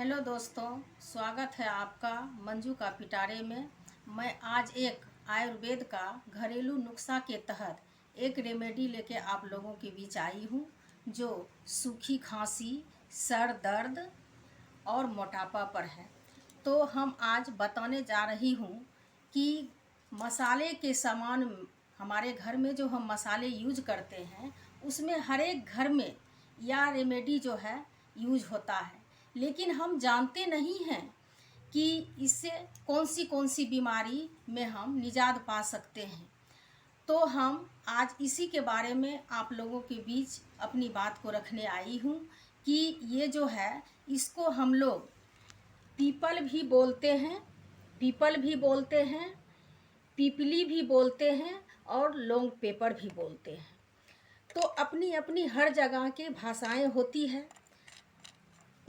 Hello दोस्तों, स्वागत है आपका मंजू का पिटारे में। मैं आज एक आयुर्वेद का घरेलू नुस्खा के तहत एक रेमेडी लेके आप लोगों के बीच आई हूँ, जो सूखी खांसी, सर दर्द और मोटापा पर है। तो हम आज बताने जा रही हूँ कि मसाले के सामान, हमारे घर में जो हम मसाले यूज करते हैं उसमें हर एक घर में यह रेमेडी जो है यूज होता है, लेकिन हम जानते नहीं हैं कि इससे कौन सी बीमारी में हम निजात पा सकते हैं। तो हम आज इसी के बारे में आप लोगों के बीच अपनी बात को रखने आई हूँ कि ये जो है इसको हम लोग पीपल भी बोलते हैं, पीपली भी बोलते हैं और लौंग पेपर भी बोलते हैं। तो अपनी अपनी हर जगह की भाषाएं होती है।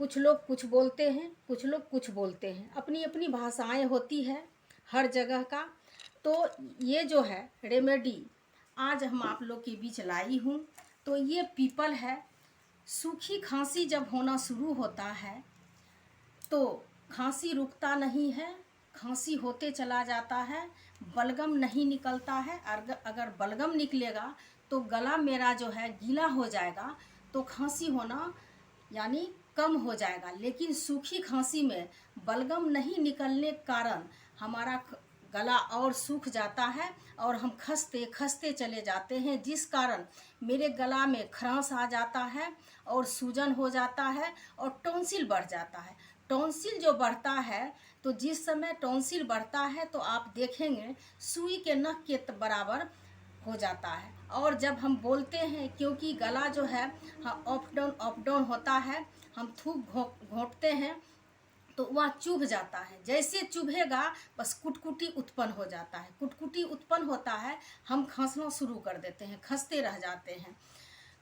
कुछ लोग कुछ बोलते हैं, कुछ लोग कुछ बोलते हैं, अपनी अपनी भाषाएं होती है हर जगह का। तो ये जो है रेमेडी आज हम आप लोग के बीच लाई हूँ। तो ये पीपल है। सूखी खांसी जब होना शुरू होता है तो खांसी रुकता नहीं है, खांसी होते चला जाता है, बलगम नहीं निकलता है। अगर बलगम निकलेगा तो गला मेरा जो है गीला हो जाएगा, तो खांसी होना यानी कम हो जाएगा। लेकिन सूखी खांसी में बलगम नहीं निकलने के कारण हमारा गला और सूख जाता है और हम खसते खसते चले जाते हैं, जिस कारण मेरे गला में खरांश आ जाता है और सूजन हो जाता है और टॉन्सिल बढ़ जाता है। टॉन्सिल जो बढ़ता है, तो जिस समय टॉन्सिल बढ़ता है तो आप देखेंगे सुई के नख के बराबर हो जाता है। और जब हम बोलते हैं, क्योंकि गला जो है अप डाउन होता है, हम थूक घोंटते हैं तो वह चुभ जाता है। जैसे चुभेगा बस कुटकुटी उत्पन्न हो जाता है। कुटकुटी उत्पन्न होता है, हम खांसना शुरू कर देते हैं, खसते रह जाते हैं।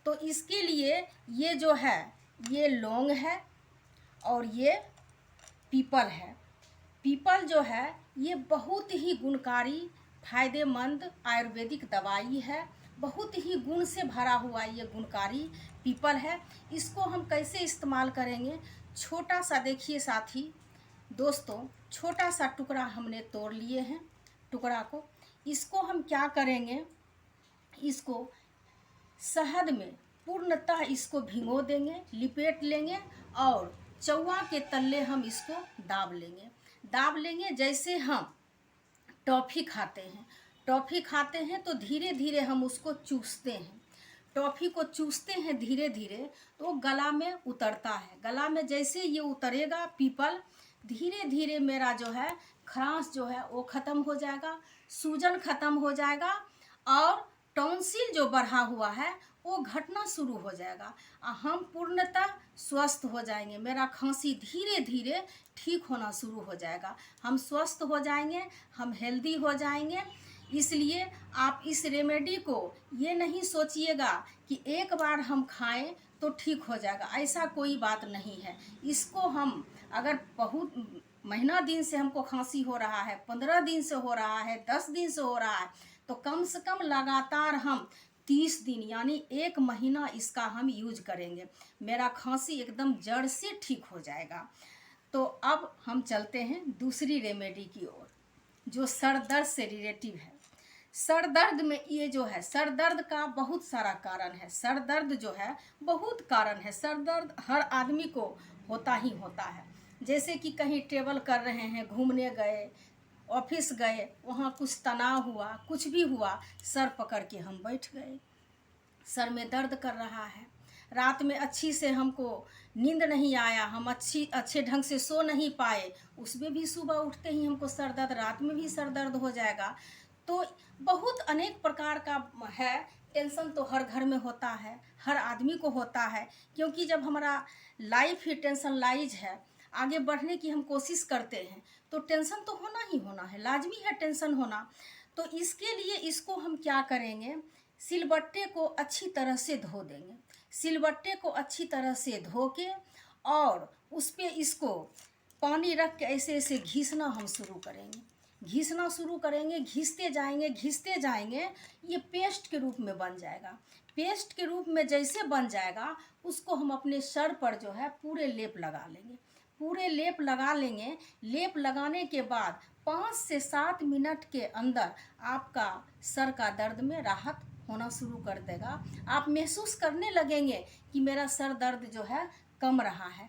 तो इसके लिए ये जो है ये लौंग है और ये पीपल है। पीपल जो है ये बहुत ही गुणकारी, फायदेमंद आयुर्वेदिक दवाई है। बहुत ही गुण से भरा हुआ ये गुणकारी पीपल है। इसको हम कैसे इस्तेमाल करेंगे? छोटा सा देखिए साथी दोस्तों, छोटा सा टुकड़ा हमने तोड़ लिए हैं। टुकड़ा को इसको हम क्या करेंगे, इसको शहद में पूर्णतः इसको भिगो देंगे, लिपेट लेंगे और चौवा के तल्ले हम इसको दाब लेंगे। जैसे हम टॉफ़ी खाते हैं तो धीरे धीरे हम उसको चूसते हैं। टॉफ़ी को चूसते हैं धीरे धीरे तो गला में उतरता है। गला में जैसे ये उतरेगा पीपल, धीरे धीरे मेरा जो है खरांश जो है वो ख़त्म हो जाएगा, सूजन ख़त्म हो जाएगा और टॉन्सिल जो बढ़ा हुआ है वो घटना शुरू हो जाएगा। हम पूर्णतः स्वस्थ हो जाएंगे। मेरा खांसी धीरे धीरे ठीक होना शुरू हो जाएगा। हम स्वस्थ हो जाएंगे, हम हेल्दी हो जाएंगे। इसलिए आप इस रेमेडी को ये नहीं सोचिएगा कि एक बार हम खाएं तो ठीक हो जाएगा, ऐसा कोई बात नहीं है। इसको हम अगर बहुत महीना दिन से हमको खांसी हो रहा है, 15 दिन से हो रहा है, 10 दिन से हो रहा है, तो कम से कम लगातार हम 30 दिन यानी 1 महीना इसका हम यूज करेंगे। मेरा खांसी एकदम जड़ से ठीक हो जाएगा। तो अब हम चलते हैं दूसरी रेमेडी की ओर, जो सर दर्द से रिलेटिव है। सर दर्द में ये जो है, सर दर्द का बहुत सारा कारण है। सर दर्द जो है बहुत कारण है। सर दर्द हर आदमी को होता ही होता है। जैसे कि कहीं ट्रेवल कर रहे हैं, घूमने गए, ऑफिस गए, वहाँ कुछ तनाव हुआ, कुछ भी हुआ, सर पकड़ के हम बैठ गए, सर में दर्द कर रहा है। रात में अच्छी से हमको नींद नहीं आया, हम अच्छे ढंग से सो नहीं पाए, उसमें भी सुबह उठते ही हमको सर दर्द, रात में भी सर दर्द हो जाएगा। तो बहुत अनेक प्रकार का है। टेंशन तो हर घर में होता है, हर आदमी को होता है, क्योंकि जब हमारा लाइफ ही टेंशन लाइज है, आगे बढ़ने की हम कोशिश करते हैं, तो टेंशन तो होना ही होना है, लाजमी है टेंशन होना। तो इसके लिए इसको हम क्या करेंगे, सिलबट्टे को अच्छी तरह से धो देंगे। सिलबट्टे को अच्छी तरह से धो के और उस पर इसको पानी रख के ऐसे ऐसे घिसना हम शुरू करेंगे। घिसना शुरू करेंगे, घिसते जाएंगे, ये पेस्ट के रूप में बन जाएगा। पेस्ट के रूप में जैसे बन जाएगा, उसको हम अपने सर पर जो है पूरे लेप लगा लेंगे। पूरे लेप लगा लेंगे। लेप लगाने के बाद 5 से 7 मिनट के अंदर आपका सर का दर्द में राहत होना शुरू कर देगा। आप महसूस करने लगेंगे कि मेरा सर दर्द जो है कम रहा है।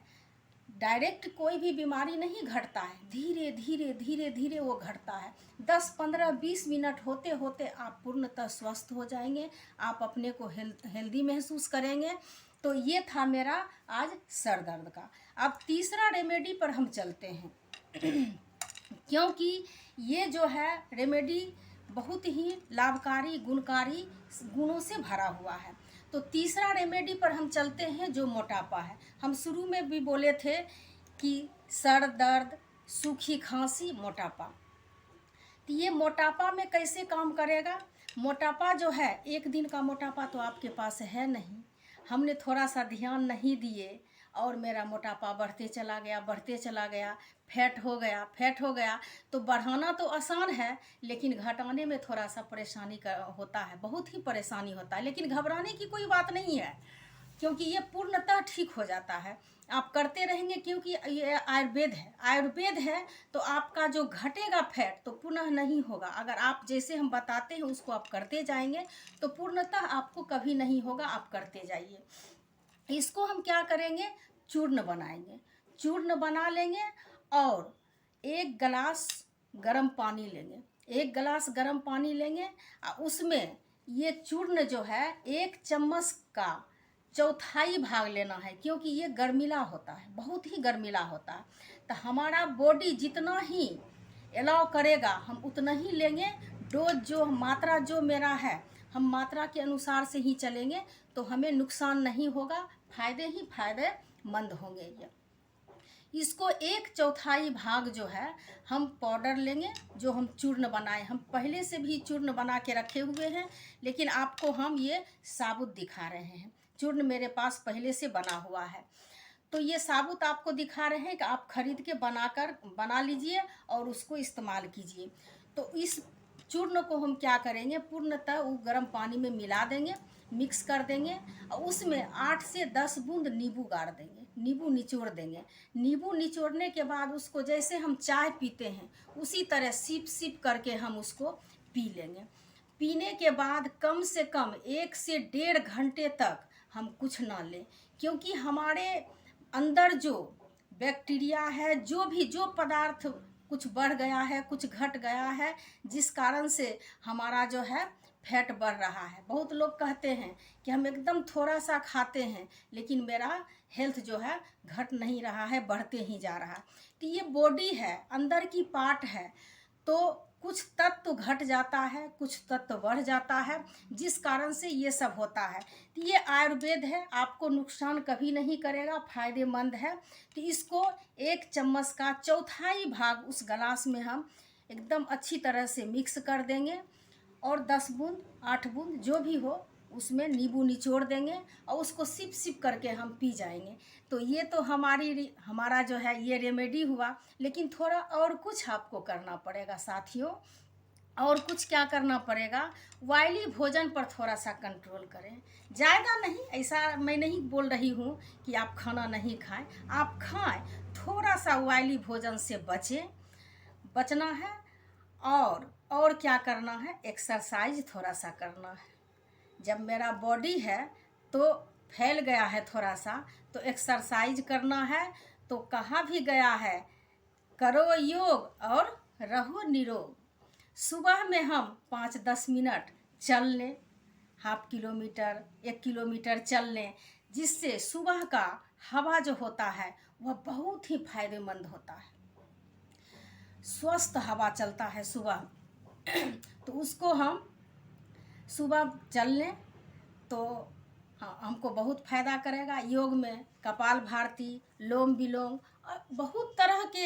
डायरेक्ट कोई भी बीमारी नहीं घटता है, धीरे धीरे धीरे धीरे वो घटता है। 10, 15, 20 मिनट होते होते आप पूर्णतः स्वस्थ हो जाएंगे। आप अपने को हेल्दी महसूस करेंगे। तो ये था मेरा आज सर दर्द का। अब तीसरा रेमेडी पर हम चलते हैं क्योंकि ये जो है रेमेडी बहुत ही लाभकारी गुणकारी गुणों से भरा हुआ है। तो तीसरा रेमेडी पर हम चलते हैं जो मोटापा है। हम शुरू में भी बोले थे कि सर दर्द, सूखी खांसी, मोटापा। तो ये मोटापा में कैसे काम करेगा? मोटापा जो है, एक दिन का मोटापा तो आपके पास है नहीं। हमने थोड़ा सा ध्यान नहीं दिए और मेरा मोटापा बढ़ते चला गया, फैट हो गया। तो बढ़ाना तो आसान है, लेकिन घटाने में थोड़ा सा परेशानी होता है, बहुत ही परेशानी होता है। लेकिन घबराने की कोई बात नहीं है, क्योंकि ये पूर्णतः ठीक हो जाता है। आप करते रहेंगे, क्योंकि ये आयुर्वेद है। तो आपका जो घटेगा फैट तो पुनः नहीं होगा। अगर आप जैसे हम बताते हैं उसको आप करते जाएंगे तो पूर्णतः आपको कभी नहीं होगा। आप करते जाइए। इसको हम क्या करेंगे? चूर्ण बनाएंगे। चूर्ण बना लेंगे और 1 गिलास गर्म पानी लेंगे। 1 गिलास गर्म पानी लेंगे और उसमें ये चूर्ण जो है 1 चम्मच का चौथाई भाग लेना है, क्योंकि ये गर्मीला होता है, बहुत ही गर्मीला होता है। तो हमारा बॉडी जितना ही अलाउ करेगा हम उतना ही लेंगे। डोज जो मात्रा जो मेरा है, हम मात्रा के अनुसार से ही चलेंगे तो हमें नुकसान नहीं होगा, फायदे ही फायदेमंद होंगे। ये इसको 1/4 भाग जो है हम पाउडर लेंगे, जो हम चूर्ण बनाए। हम पहले से भी चूर्ण बना के रखे हुए हैं, लेकिन आपको हम ये साबुत दिखा रहे हैं। चूर्ण मेरे पास पहले से बना हुआ है, तो ये साबुत आपको दिखा रहे हैं कि आप खरीद के बना लीजिए और उसको इस्तेमाल कीजिए। तो इस चूर्ण को हम क्या करेंगे? पूर्णतः वो गर्म पानी में मिला देंगे, मिक्स कर देंगे और उसमें 8 से 10 बूंद नींबू गाड़ देंगे, नींबू निचोड़ देंगे। नींबू निचोड़ने के बाद उसको जैसे हम चाय पीते हैं उसी तरह सिप सिप करके हम उसको पी लेंगे। पीने के बाद कम से कम 1 से 1.5 घंटे तक हम कुछ ना लें, क्योंकि हमारे अंदर जो बैक्टीरिया है, जो पदार्थ कुछ बढ़ गया है, कुछ घट गया है, जिस कारण से हमारा जो है फैट बढ़ रहा है। बहुत लोग कहते हैं कि हम एकदम थोड़ा सा खाते हैं, लेकिन मेरा हेल्थ जो है घट नहीं रहा है, बढ़ते ही जा रहा है। तो ये बॉडी है, अंदर की पार्ट है, तो कुछ तत्व घट जाता है, कुछ तत्व बढ़ जाता है, जिस कारण से ये सब होता है। तो ये आयुर्वेद है, आपको नुकसान कभी नहीं करेगा, फायदेमंद है। तो इसको 1 चम्मच का चौथाई भाग उस गिलास में हम एकदम अच्छी तरह से मिक्स कर देंगे और 10 बूंद 8 बूंद जो भी हो उसमें नींबू निचोड़ देंगे और उसको सिप सिप करके हम पी जाएंगे। तो ये तो हमारा जो है ये रेमेडी हुआ, लेकिन थोड़ा और कुछ आपको करना पड़ेगा साथियों। और कुछ क्या करना पड़ेगा? ऑयली भोजन पर थोड़ा सा कंट्रोल करें। ज़्यादा नहीं, ऐसा मैं नहीं बोल रही हूँ कि आप खाना नहीं खाएं, आप खाएं, थोड़ा सा ऑयली भोजन से बचना है। और क्या करना है? एक्सरसाइज थोड़ा सा करना है। जब मेरा बॉडी है तो फैल गया है थोड़ा सा, तो एक्सरसाइज करना है। तो कहा भी गया है, करो योग और रहो निरोग। सुबह में हम 5-10 मिनट चल लें, ½ किलोमीटर 1 किलोमीटर चल लें, जिससे सुबह का हवा जो होता है वह बहुत ही फायदेमंद होता है। स्वस्थ हवा चलता है सुबह तो उसको हम सुबह चल लें तो हमको बहुत फ़ायदा करेगा। योग में कपालभाति, लोम विलोम और बहुत तरह के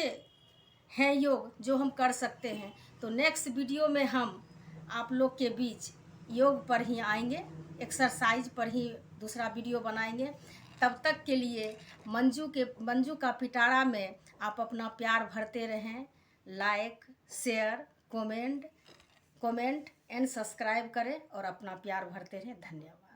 हैं योग जो हम कर सकते हैं। तो नेक्स्ट वीडियो में हम आप लोग के बीच योग पर ही आएंगे, एक्सरसाइज पर ही दूसरा वीडियो बनाएंगे। तब तक के लिए मंजू का पिटारा में आप अपना प्यार भरते रहें। Like, share, comment and subscribe करें और अपना प्यार भरते रहें। धन्यवाद।